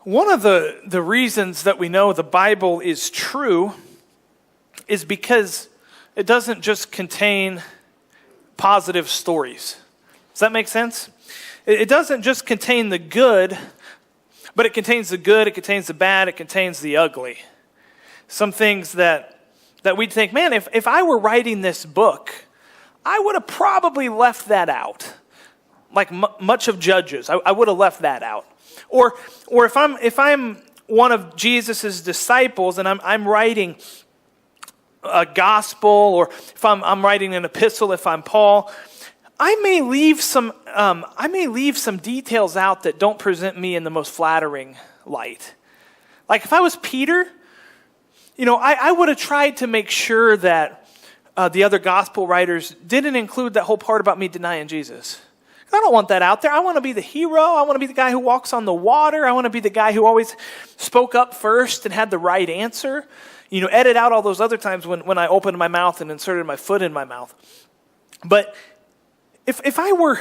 One of the reasons that we know the Bible is true is because it doesn't just contain positive stories. Does that make sense? It doesn't just contain the good, but it contains the good, it contains the bad, it contains the ugly. Some things that we'd think, man, if I were writing this book, I would have probably left that out. Like much of Judges, I would have left that out. Or if I'm one of Jesus' disciples and I'm writing a gospel, or if I'm writing an epistle, if I'm Paul, I may leave some details out that don't present me in the most flattering light. Like if I was Peter, I would have tried to make sure that the other gospel writers didn't include that whole part about me denying Jesus. I don't want that out there. I want to be the hero. I want to be the guy who walks on the water. I want to be the guy who always spoke up first and had the right answer. Edit out all those other times when I opened my mouth and inserted my foot in my mouth. But if I were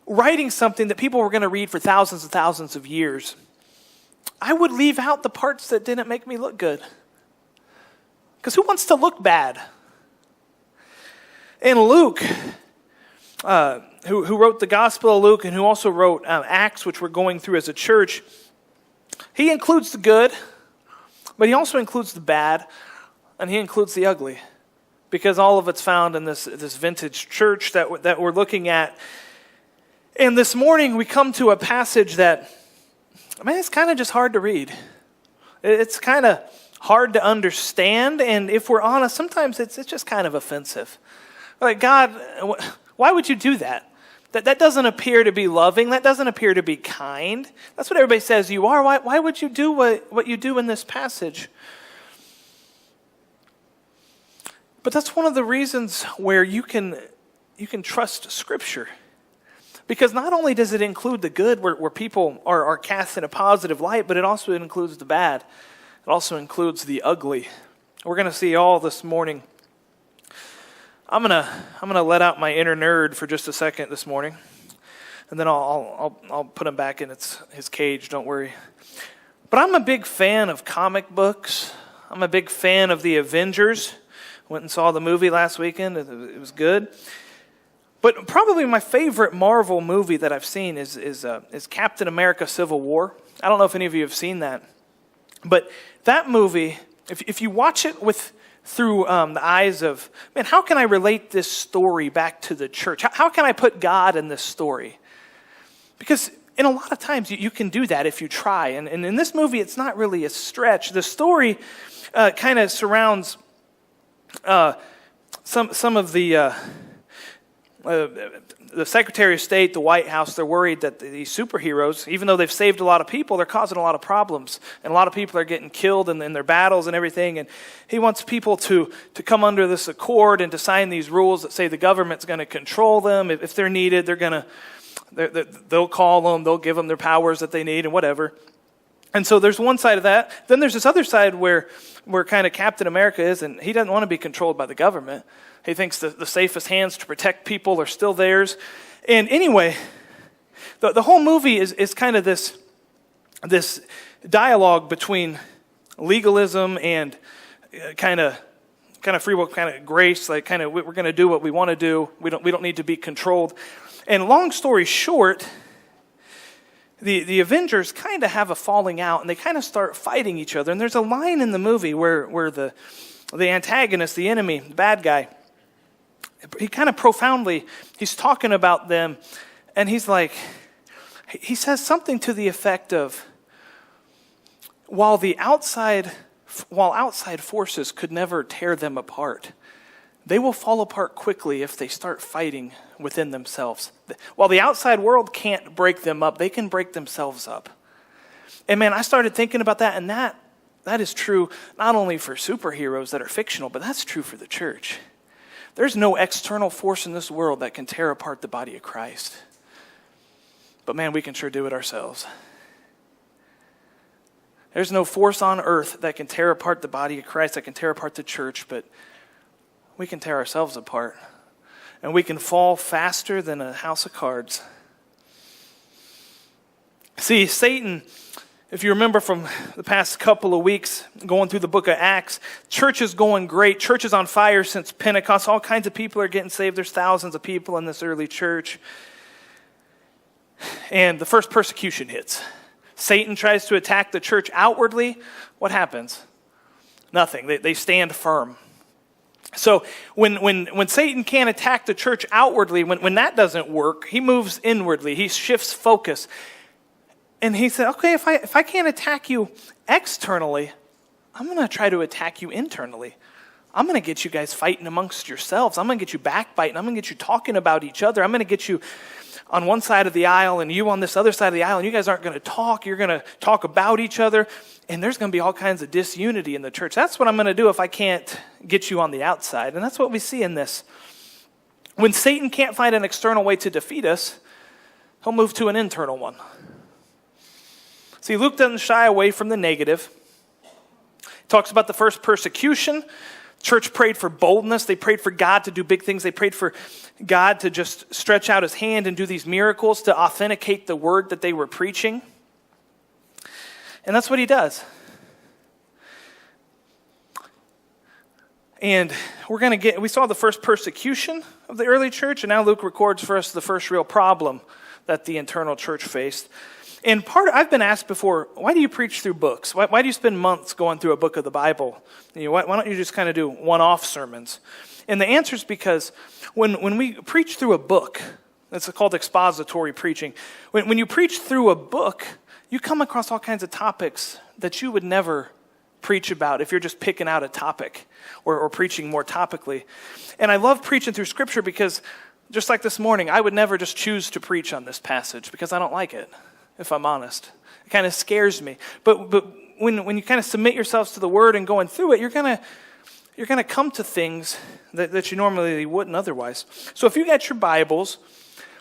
writing something that people were going to read for thousands and thousands of years, I would leave out the parts that didn't make me look good. Because who wants to look bad? And Luke, who wrote the Gospel of Luke and who also wrote Acts, which we're going through as a church, he includes the good, but he also includes the bad, and he includes the ugly, because all of it's found in this vintage church that we're looking at. And this morning we come to a passage that, it's kind of just hard to read. It's kind of hard to understand, and if we're honest, sometimes it's just kind of offensive. Like, God, why would you do that? That doesn't appear to be loving. That doesn't appear to be kind. That's what everybody says you are. Why would you do what you do in this passage? But that's one of the reasons where you can trust Scripture. Because not only does it include the good, where people are cast in a positive light, but it also includes the bad. It also includes the ugly. We're going to see all this morning. I'm gonna let out my inner nerd for just a second this morning, and then I'll put him back in his cage. Don't worry. But I'm a big fan of comic books. I'm a big fan of the Avengers. Went and saw the movie last weekend. It was good. But probably my favorite Marvel movie that I've seen is Captain America: Civil War. I don't know if any of you have seen that, but that movie, if you watch it through the eyes of, how can I relate this story back to the church? How can I put God in this story? Because in a lot of times you can do that if you try. And in this movie, it's not really a stretch. The story kind of surrounds some of the Secretary of State, the White House. They're worried that these superheroes, even though they've saved a lot of people, they're causing a lot of problems. And a lot of people are getting killed in their battles and everything. And he wants people to come under this accord and to sign these rules that say the government's going to control them. If they're needed, they'll call them, they'll give them their powers that they need and whatever. And so there's one side of that. Then there's this other side where kind of Captain America is, and he doesn't want to be controlled by the government. He thinks the safest hands to protect people are still theirs. And anyway, the whole movie is kind of this dialogue between legalism and kind of free will, kind of grace, like kind of we're going to do what we want to do. We don't need to be controlled. And long story short, the Avengers kind of have a falling out, and they kind of start fighting each other. And there's a line in the movie where the antagonist, the enemy, the bad guy, he kind of profoundly, he's talking about them, and he's like, he says something to the effect of, while outside forces could never tear them apart, they will fall apart quickly if they start fighting within themselves. While the outside world can't break them up, they can break themselves up. And man, I started thinking about that, and that is true not only for superheroes that are fictional, but that's true for the church. There's no external force in this world that can tear apart the body of Christ. But man, we can sure do it ourselves. There's no force on earth that can tear apart the body of Christ, that can tear apart the church, but we can tear ourselves apart. And we can fall faster than a house of cards. See, Satan, if you remember from the past couple of weeks, going through the book of Acts, church is going great. Church is on fire since Pentecost. All kinds of people are getting saved. There's thousands of people in this early church. And the first persecution hits. Satan tries to attack the church outwardly. What happens? Nothing. They stand firm. So when Satan can't attack the church outwardly, when that doesn't work, he moves inwardly. He shifts focus. And he said, okay, if I can't attack you externally, I'm going to try to attack you internally. I'm going to get you guys fighting amongst yourselves. I'm going to get you backbiting. I'm going to get you talking about each other. I'm going to get you on one side of the aisle and you on this other side of the aisle, and you guys aren't going to talk. You're going to talk about each other, and there's going to be all kinds of disunity in the church. That's what I'm going to do if I can't get you on the outside. And that's what we see in this. When Satan can't find an external way to defeat us, he'll move to an internal one. See, Luke doesn't shy away from the negative. He talks about the first persecution. Church prayed for boldness. They prayed for God to do big things. They prayed for God to just stretch out his hand and do these miracles to authenticate the word that they were preaching. And that's what he does. And we saw the first persecution of the early church, and now Luke records for us the first real problem that the internal church faced. And I've been asked before, why do you preach through books? Why do you spend months going through a book of the Bible? Why don't you just kind of do one-off sermons? And the answer is because when we preach through a book, it's called expository preaching. When you preach through a book, you come across all kinds of topics that you would never preach about if you're just picking out a topic or preaching more topically. And I love preaching through Scripture because, just like this morning, I would never just choose to preach on this passage because I don't like it. If I'm honest, it kind of scares me. But when you kind of submit yourselves to the Word and going through it, you're gonna come to things that you normally wouldn't otherwise. So if you got your Bibles,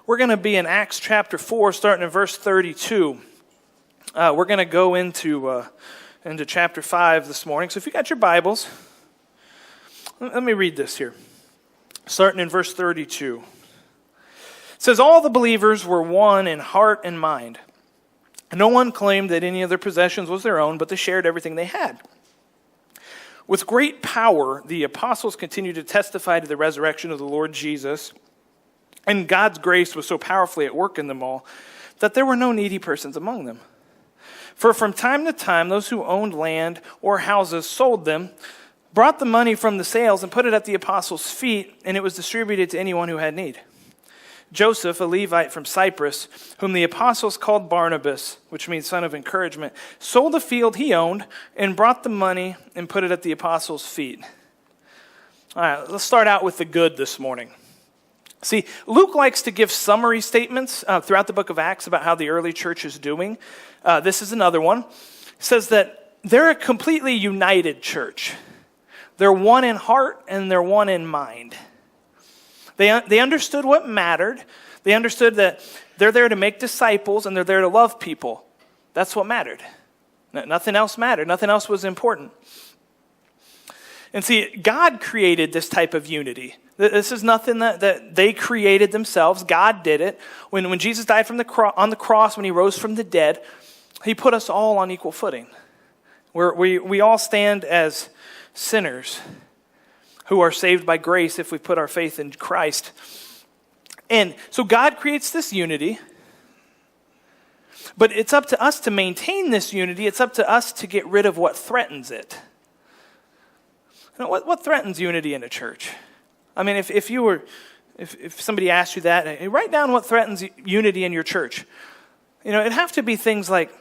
we're gonna be in Acts chapter 4, starting in verse 32. We're gonna go into chapter 5 this morning. So if you got your Bibles, let me read this here, starting in verse 32. It says, all the believers were one in heart and mind. No one claimed that any of their possessions was their own, but they shared everything they had. With great power, the apostles continued to testify to the resurrection of the Lord Jesus, and God's grace was so powerfully at work in them all that there were no needy persons among them. For from time to time, those who owned land or houses sold them, brought the money from the sales, and put it at the apostles' feet, and it was distributed to anyone who had need. Joseph, a Levite from Cyprus, whom the apostles called Barnabas, which means son of encouragement, sold a field he owned and brought the money and put it at the apostles' feet. All right, let's start out with the good this morning. See, Luke likes to give summary statements throughout the book of Acts about how the early church is doing. This is another one. It says that they're a completely united church. They're one in heart and they're one in mind. They understood what mattered. They understood that they're there to make disciples and they're there to love people. That's what mattered. Nothing else mattered. Nothing else was important. And see, God created this type of unity. This is nothing that they created themselves. God did it. When Jesus died on the cross, when he rose from the dead, he put us all on equal footing. We all stand as sinners who are saved by grace if we put our faith in Christ. And so God creates this unity, but it's up to us to maintain this unity. It's up to us to get rid of what threatens it. You know, what threatens unity in a church? I mean, if somebody asked you that, hey, write down what threatens unity in your church. You know, it'd have to be things like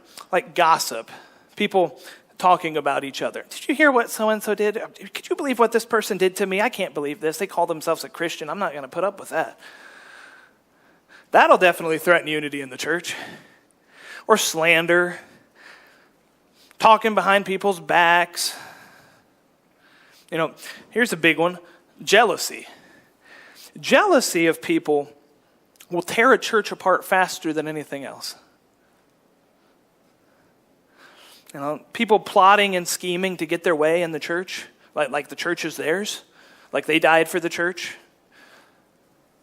gossip, people talking about each other. Did you hear what so-and-so did? Could you believe what this person did to me? I can't believe this. They call themselves a Christian. I'm not going to put up with that. That'll definitely threaten unity in the church. Or slander, talking behind people's backs. You know, here's a big one, jealousy. Jealousy of people will tear a church apart faster than anything else. You know, people plotting and scheming to get their way in the church, like the church is theirs, like they died for the church.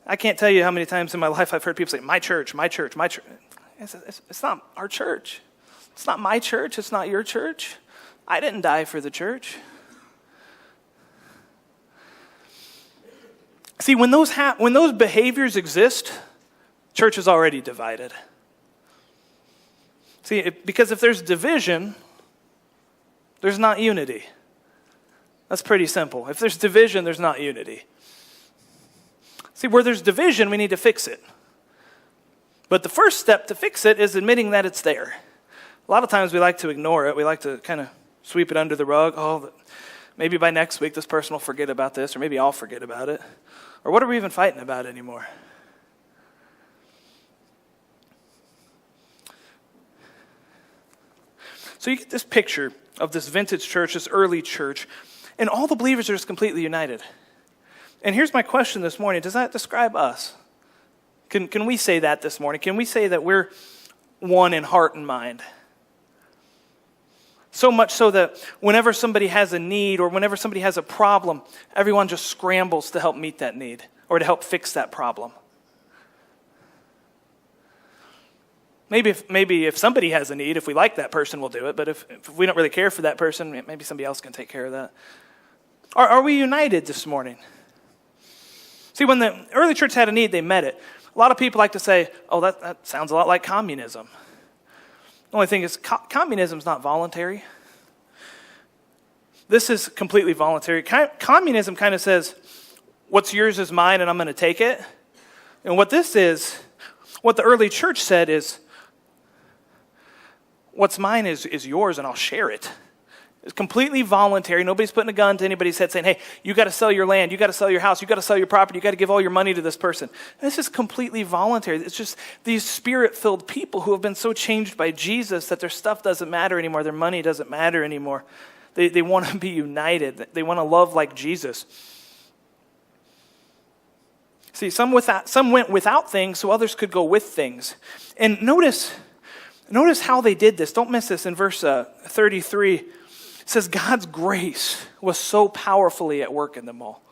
I can't tell you how many times in my life I've heard people say, my church, my church, my church. It's not our church. It's not my church. It's not your church. I didn't die for the church. See, when those behaviors exist, church is already divided. See, because if there's division, there's not unity. That's pretty simple. If there's division, there's not unity. See, where there's division, we need to fix it. But the first step to fix it is admitting that it's there. A lot of times we like to ignore it. We like to kind of sweep it under the rug. Oh, maybe by next week this person will forget about this, or maybe I'll forget about it. Or what are we even fighting about anymore? So you get this picture of this vintage church, this early church, and all the believers are just completely united. And here's my question this morning. Does that describe us? Can we say that this morning? Can we say that we're one in heart and mind? So much so that whenever somebody has a need or whenever somebody has a problem, everyone just scrambles to help meet that need or to help fix that problem. Maybe if somebody has a need, if we like that person, we'll do it. But if we don't really care for that person, maybe somebody else can take care of that. Are we united this morning? See, when the early church had a need, they met it. A lot of people like to say, oh, that sounds a lot like communism. The only thing is, communism is not voluntary. This is completely voluntary. Communism kind of says, what's yours is mine and I'm going to take it. And what the early church said is, what's mine is yours and I'll share it. It's completely voluntary. Nobody's putting a gun to anybody's head saying, hey, you got to sell your land, you got to sell your house, you got to sell your property, you got to give all your money to this person. This is completely voluntary. It's just these spirit-filled people who have been so changed by Jesus that their stuff doesn't matter anymore, their money doesn't matter anymore. They want to be united. They want to love like Jesus. See, some went without things so others could go with things. And notice how they did this. Don't miss this in verse 33. It says God's grace was so powerfully at work in them all.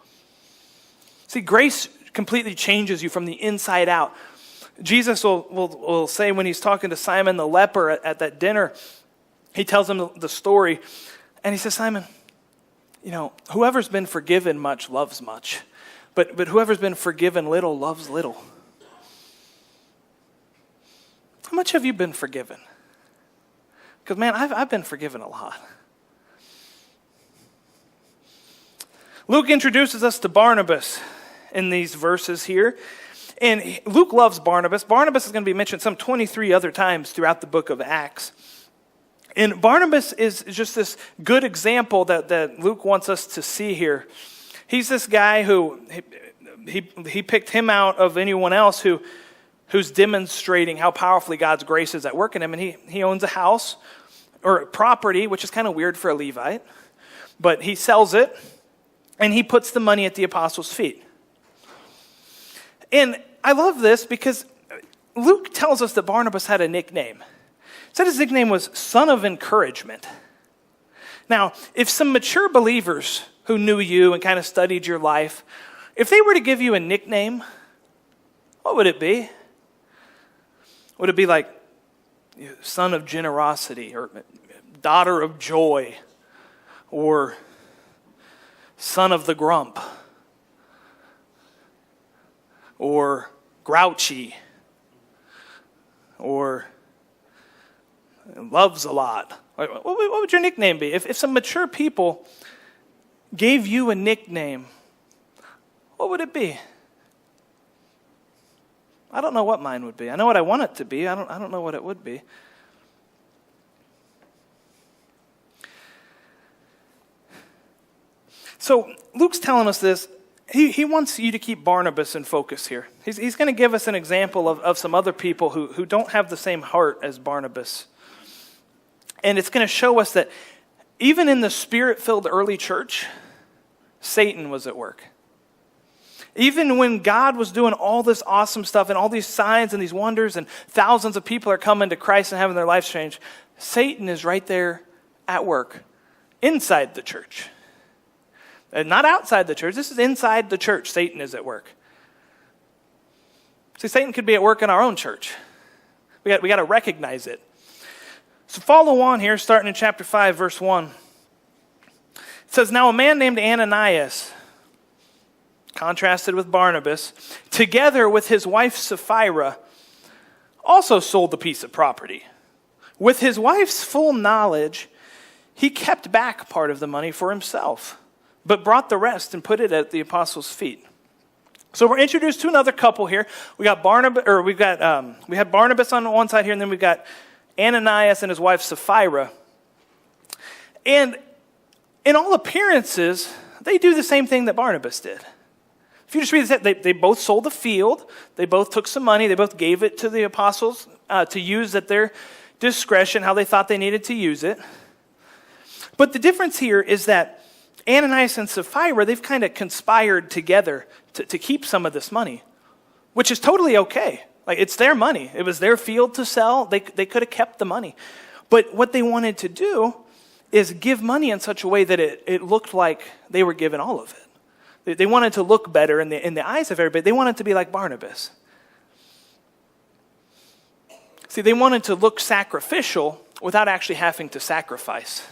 See, grace completely changes you from the inside out. Jesus will say when he's talking to Simon the leper at that dinner, he tells him the story, and he says, Simon, whoever's been forgiven much loves much, but whoever's been forgiven little loves little. How much have you been forgiven? Because, man, I've been forgiven a lot. Luke introduces us to Barnabas in these verses here. And Luke loves Barnabas. Barnabas is going to be mentioned some 23 other times throughout the book of Acts. And Barnabas is just this good example that Luke wants us to see here. He's this guy who, he picked him out of anyone else who's demonstrating how powerfully God's grace is at work in him. And he owns a house or property, which is kind of weird for a Levite. But he sells it, and he puts the money at the apostles' feet. And I love this because Luke tells us that Barnabas had a nickname. He said his nickname was Son of Encouragement. Now, if some mature believers who knew you and kind of studied your life, if they were to give you a nickname, what would it be? Would it be like Son of Generosity or Daughter of Joy or Son of the Grump or Grouchy or Loves a Lot? What would your nickname be? If some mature people gave you a nickname, what would it be? I don't know what mine would be. I know what I want it to be. I don't know what it would be. So Luke's telling us this. He wants you to keep Barnabas in focus here. He's going to give us an example of some other people who don't have the same heart as Barnabas. And it's going to show us that even in the spirit-filled early church, Satan was at work. Even when God was doing all this awesome stuff and all these signs and these wonders and thousands of people are coming to Christ and having their lives changed, Satan is right there at work inside the church. And not outside the church. This is inside the church. Satan is at work. See, Satan could be at work in our own church. We got to recognize it. So follow on here, starting in chapter 5, verse 1. It says, now a man named Ananias, contrasted with Barnabas, together with his wife Sapphira, also sold the piece of property. With his wife's full knowledge, he kept back part of the money for himself, but brought the rest and put it at the apostles' feet. So we're introduced to another couple here. We had Barnabas on one side here, and then we've got Ananias and his wife Sapphira. And in all appearances, they do the same thing that Barnabas did. If you just read this, they both sold the field. They both took some money. They both gave it to the apostles to use at their discretion, how they thought they needed to use it. But the difference here is that Ananias and Sapphira, they've kind of conspired together to keep some of this money, which is totally okay. Like, it's their money. It was their field to sell. They could have kept the money. But what they wanted to do is give money in such a way that it looked like they were given all of it. They wanted to look better in the eyes of everybody. They wanted to be like Barnabas. See, they wanted to look sacrificial without actually having to sacrifice.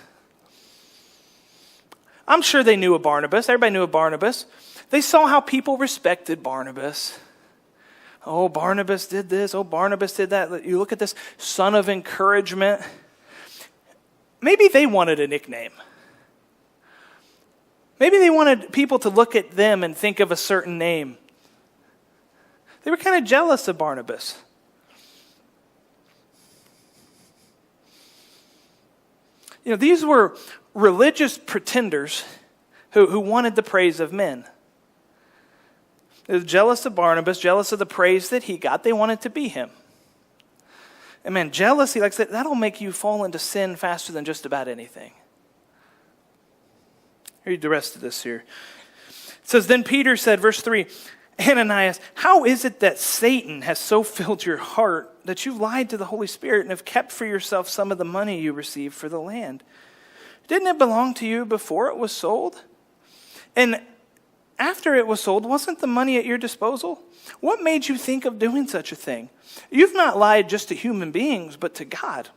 I'm sure they knew of Barnabas. Everybody knew of Barnabas. They saw how people respected Barnabas. Oh, Barnabas did this. Oh, Barnabas did that. You look at this son of encouragement. Maybe they wanted a nickname. Maybe they wanted people to look at them and think of a certain name. They were kind of jealous of Barnabas. You know, these were religious pretenders who wanted the praise of men. They were jealous of Barnabas, jealous of the praise that he got. They wanted to be him. And man, jealousy, like I said, that'll make you fall into sin faster than just about anything. Read the rest of this here. It says, then Peter said, verse 3, Ananias, how is it that Satan has so filled your heart that you've lied to the Holy Spirit and have kept for yourself some of the money you received for the land? Didn't it belong to you before it was sold? And after it was sold, wasn't the money at your disposal? What made you think of doing such a thing? You've not lied just to human beings, but to God.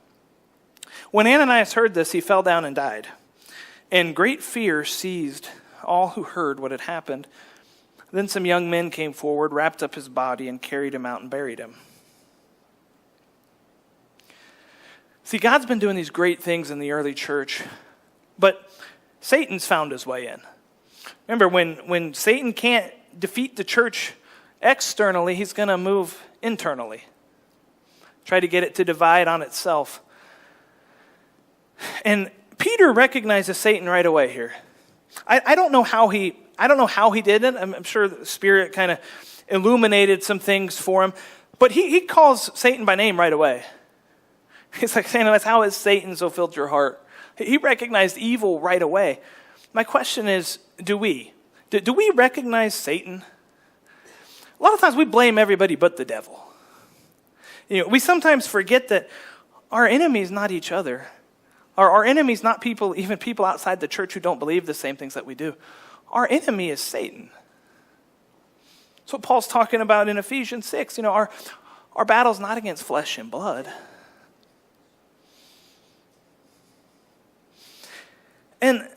When Ananias heard this, he fell down and died. And great fear seized all who heard what had happened. Then some young men came forward, wrapped up his body, and carried him out and buried him. See, God's been doing these great things in the early church, but Satan's found his way in. Remember, when Satan can't defeat the church externally, he's going to move internally. Try to get it to divide on itself. And Peter recognizes Satan right away here. I don't know how he did it. I'm sure the Spirit kind of illuminated some things for him. But he calls Satan by name right away. He's like, saying, how has Satan so filled your heart? He recognized evil right away. My question is, do we? Do we recognize Satan? A lot of times we blame everybody but the devil. You know, we sometimes forget that our enemy is not each other. Our enemy is not people, even people outside the church who don't believe the same things that we do. Our enemy is Satan. That's what Paul's talking about in Ephesians 6. You know, our battle's not against flesh and blood. And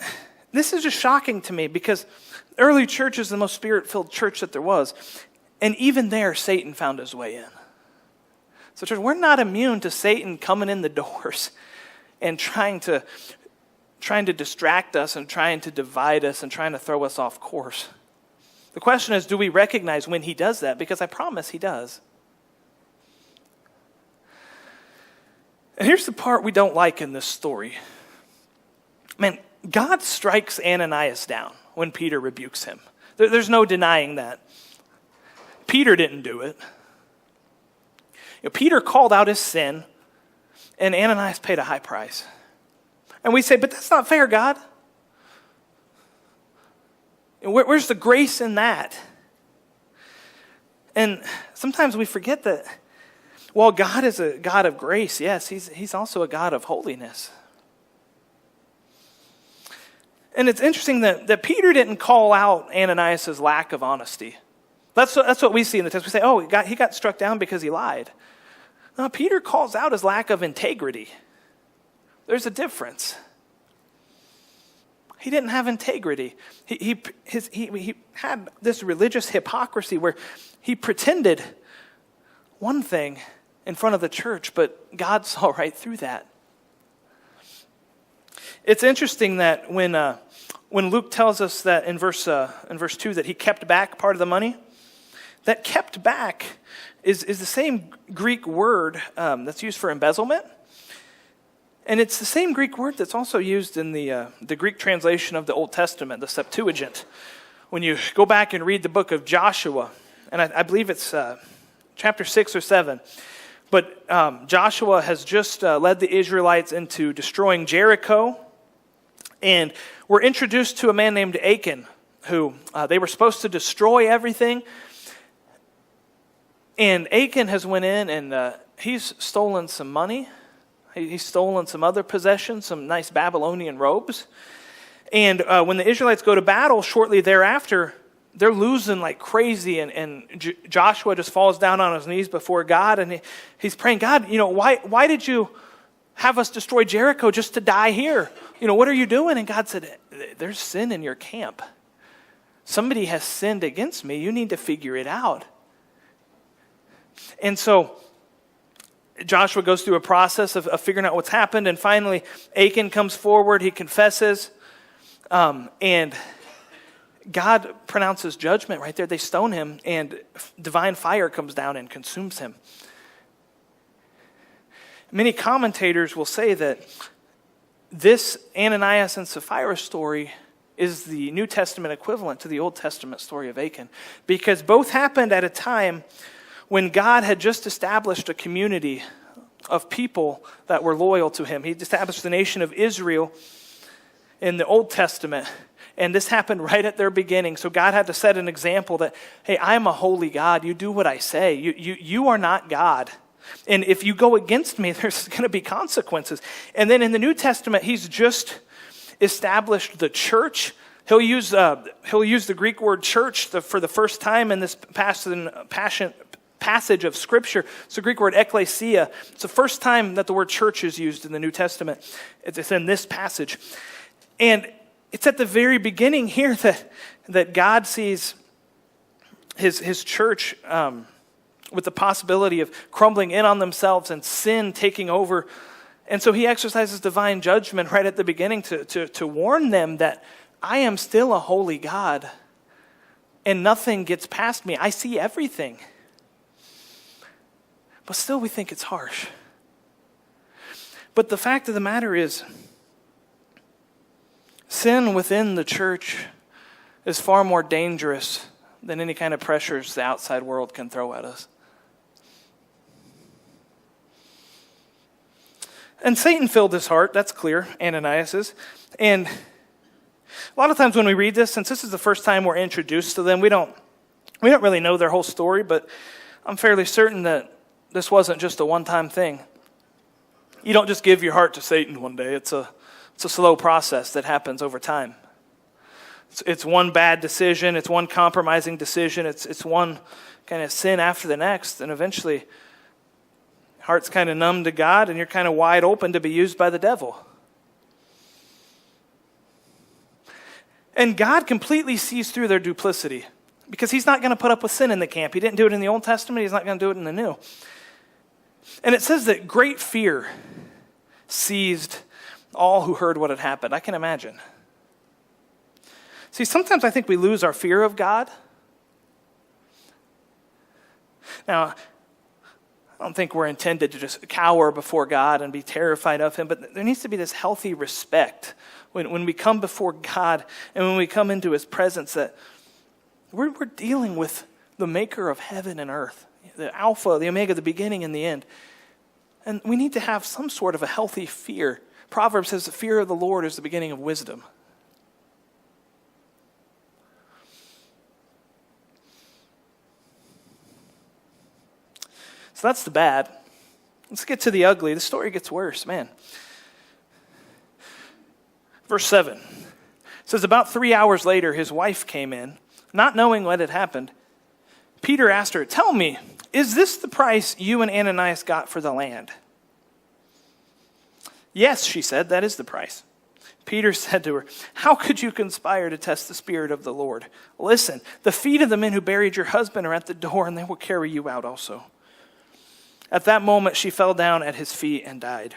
this is just shocking to me because early church is the most spirit-filled church that there was. And even there, Satan found his way in. So church, we're not immune to Satan coming in the doors and trying to distract us and trying to divide us and trying to throw us off course. The question is, do we recognize when he does that? Because I promise he does. And here's the part we don't like in this story. Man, God strikes Ananias down when Peter rebukes him. There's no denying that. Peter didn't do it. You know, Peter called out his sin, and Ananias paid a high price. And we say, but that's not fair, God. Where's the grace in that? And sometimes we forget that while God is a God of grace, yes, he's also a God of holiness. And it's interesting that Peter didn't call out Ananias' lack of honesty. That's what we see in the text. We say, he got struck down because he lied. No, Peter calls out his lack of integrity. There's a difference. He didn't have integrity. He had this religious hypocrisy where he pretended one thing in front of the church, but God saw right through that. It's interesting that when Luke tells us that in verse 2 that he kept back part of the money, that kept back is the same Greek word that's used for embezzlement. And it's the same Greek word that's also used in the Greek translation of the Old Testament, the Septuagint. When you go back and read the book of Joshua, and I believe it's chapter 6 or 7, but Joshua has just led the Israelites into destroying Jericho, and we're introduced to a man named Achan, who they were supposed to destroy everything. And Achan has went in and he's stolen some money. He's stolen some other possessions, some nice Babylonian robes. And when the Israelites go to battle shortly thereafter, they're losing like crazy. And Joshua just falls down on his knees before God. And he's praying, God, why did you have us destroy Jericho just to die here? What are you doing? And God said, there's sin in your camp. Somebody has sinned against me. You need to figure it out. And so Joshua goes through a process of figuring out what's happened. And finally, Achan comes forward. He confesses. And God pronounces judgment right there. They stone him, and divine fire comes down and consumes him. Many commentators will say that this Ananias and Sapphira story is the New Testament equivalent to the Old Testament story of Achan, because both happened at a time when God had just established a community of people that were loyal to him. He established the nation of Israel in the Old Testament, and this happened right at their beginning. So God had to set an example that, hey, I'm a holy God. You do what I say. You are not God. And if you go against me, there's going to be consequences. And then in the New Testament, he's just established the church. He'll use the Greek word church for the first time in this passage of Scripture. It's the Greek word ekklesia. It's the first time that the word church is used in the New Testament. It's in this passage. And it's at the very beginning here that God sees his church with the possibility of crumbling in on themselves and sin taking over. And so he exercises divine judgment right at the beginning to warn them that I am still a holy God and nothing gets past me. I see everything. But still we think it's harsh. But the fact of the matter is, sin within the church is far more dangerous than any kind of pressures the outside world can throw at us. And Satan filled his heart, that's clear, Ananias's. And a lot of times when we read this, since this is the first time we're introduced to them, we don't really know their whole story, but I'm fairly certain that this wasn't just a one-time thing. You don't just give your heart to Satan one day. It's a slow process that happens over time. It's one bad decision, it's one compromising decision, it's one kind of sin after the next, and eventually heart's kind of numb to God, and you're kind of wide open to be used by the devil. And God completely sees through their duplicity, because he's not going to put up with sin in the camp. He didn't do it in the Old Testament, he's not going to do it in the New. And it says that great fear seized all who heard what had happened. I can imagine. See, sometimes I think we lose our fear of God. Now, I don't think we're intended to just cower before God and be terrified of him, but there needs to be this healthy respect when we come before God and when we come into his presence, that we're dealing with the maker of heaven and earth, the Alpha, the Omega, the beginning and the end. And we need to have some sort of a healthy fear. Proverbs says the fear of the Lord is the beginning of wisdom. So that's the bad. Let's get to the ugly. The story gets worse, man. Verse 7 says, about 3 hours later, his wife came in, not knowing what had happened. Peter asked her, "Tell me, is this the price you and Ananias got for the land?" "Yes," she said, "that is the price." Peter said to her, "How could you conspire to test the Spirit of the Lord? Listen, the feet of the men who buried your husband are at the door, and they will carry you out also." At that moment, she fell down at his feet and died.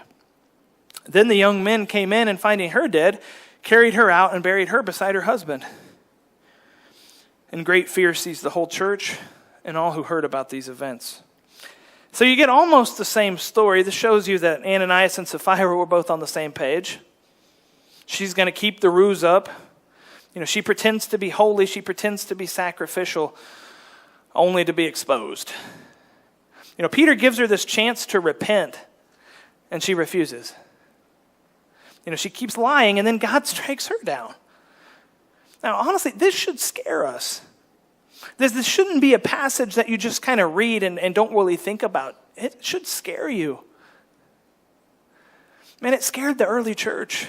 Then the young men came in, and finding her dead, carried her out and buried her beside her husband. And great fear seized the whole church and all who heard about these events. So you get almost the same story. This shows you that Ananias and Sapphira were both on the same page. She's going to keep the ruse up. She pretends to be holy. She pretends to be sacrificial, only to be exposed. Peter gives her this chance to repent, and she refuses. She keeps lying, and then God strikes her down. Now, honestly, this should scare us. This shouldn't be a passage that you just kind of read and don't really think about. It should scare you. Man, it scared the early church.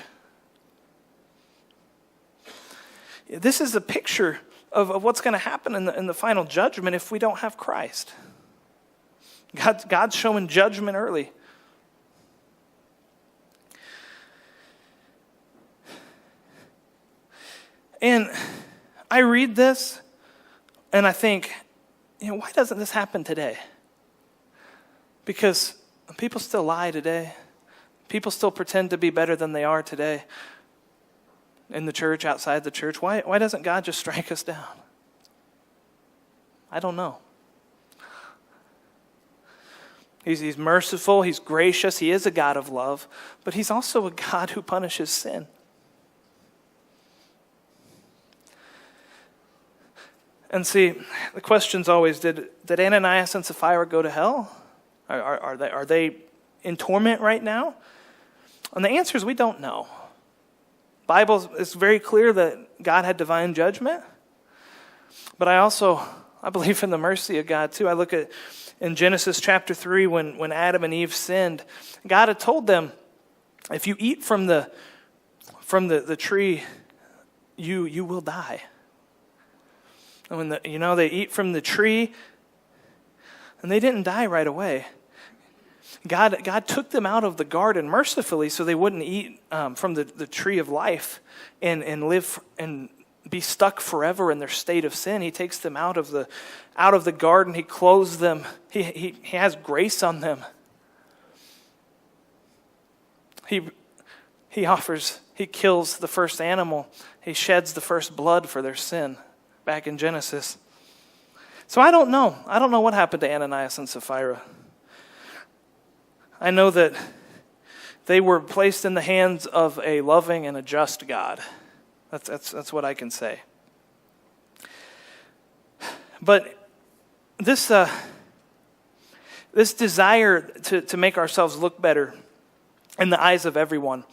This is a picture of what's going to happen in the final judgment if we don't have Christ. God's showing judgment early. And I read this and I think, why doesn't this happen today? Because people still lie today. People still pretend to be better than they are today. In the church, outside the church. Why doesn't God just strike us down? I don't know. He's merciful, he's gracious, he is a God of love, but he's also a God who punishes sin. And see, the question's always, did Ananias and Sapphira go to hell? Are they in torment right now? And the answer is we don't know. The Bible is very clear that God had divine judgment, but I believe in the mercy of God too. I look at in Genesis chapter 3 when Adam and Eve sinned, God had told them, if you eat from the tree, you will die. And when they eat from the tree, and they didn't die right away. God took them out of the garden mercifully so they wouldn't eat from the tree of life and live and be stuck forever in their state of sin. He takes them out of the garden. He clothes them. He has grace on them. He kills the first animal. He sheds the first blood for their sin back in Genesis. So I don't know. I don't know what happened to Ananias and Sapphira. I know that they were placed in the hands of a loving and a just God. That's what I can say. But this desire to make ourselves look better in the eyes of everyone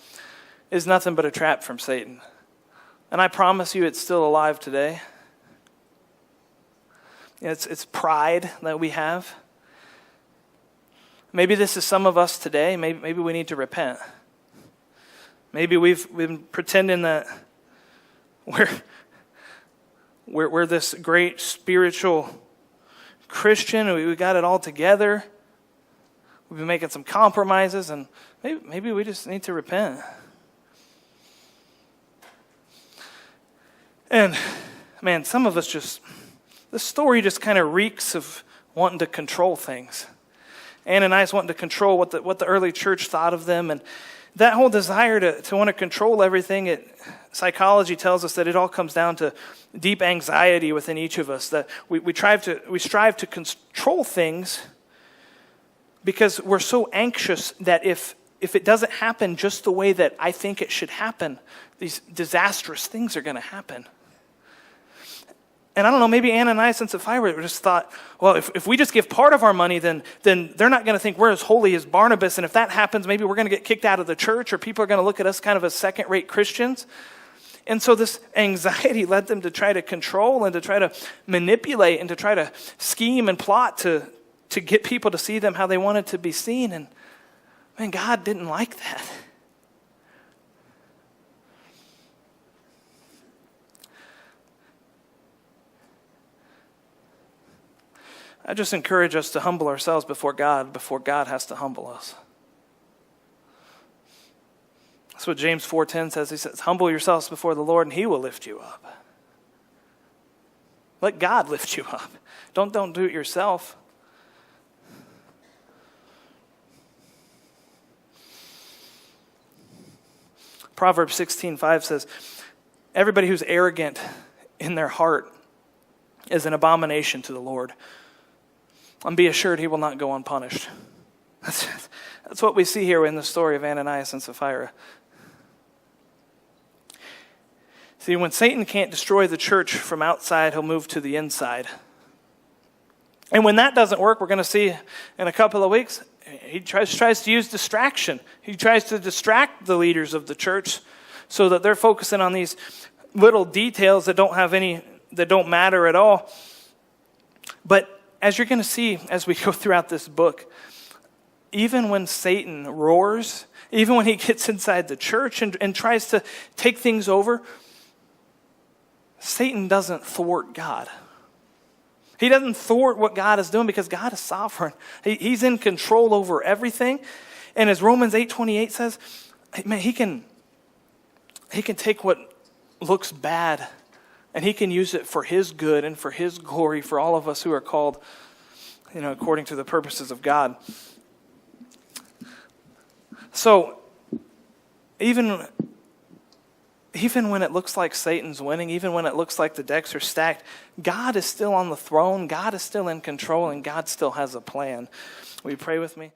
is nothing but a trap from Satan. And I promise you it's still alive today. It's pride that we have. Maybe this is some of us today. Maybe we need to repent. Maybe we've been pretending that we're this great spiritual Christian. We got it all together. We've been making some compromises, and maybe we just need to repent. And man, some of us the story just kind of reeks of wanting to control things. Ananias wanting to control what the early church thought of them, and that whole desire to want to control everything. Psychology tells us that it all comes down to deep anxiety within each of us. That we strive to control things because we're so anxious that if it doesn't happen just the way that I think it should happen, these disastrous things are going to happen. And I don't know, maybe Ananias and Sapphira just thought, well, if we just give part of our money, then they're not going to think we're as holy as Barnabas. And if that happens, maybe we're going to get kicked out of the church, or people are going to look at us kind of as second-rate Christians. And so this anxiety led them to try to control and to try to manipulate and to try to scheme and plot to get people to see them how they wanted to be seen. And man, God didn't like that. I just encourage us to humble ourselves before God has to humble us. That's what James 4:10 says. He says, humble yourselves before the Lord and he will lift you up. Let God lift you up. Don't do it yourself. Proverbs 16:5 says, everybody who's arrogant in their heart is an abomination to the Lord. And be assured he will not go unpunished. That's what we see here in the story of Ananias and Sapphira. See, when Satan can't destroy the church from outside, he'll move to the inside. And when that doesn't work, we're going to see in a couple of weeks, he tries to use distraction. He tries to distract the leaders of the church so that they're focusing on these little details that don't matter at all. But as you're going to see as we go throughout this book, even when Satan roars, even when he gets inside the church and tries to take things over, Satan doesn't thwart God. He doesn't thwart what God is doing because God is sovereign. He's in control over everything. And as Romans 8:28 says, man, he can take what looks bad and he can use it for his good and for his glory for all of us who are called, according to the purposes of God. So even when it looks like Satan's winning, even when it looks like the decks are stacked, God is still on the throne, God is still in control, and God still has a plan. Will you pray with me?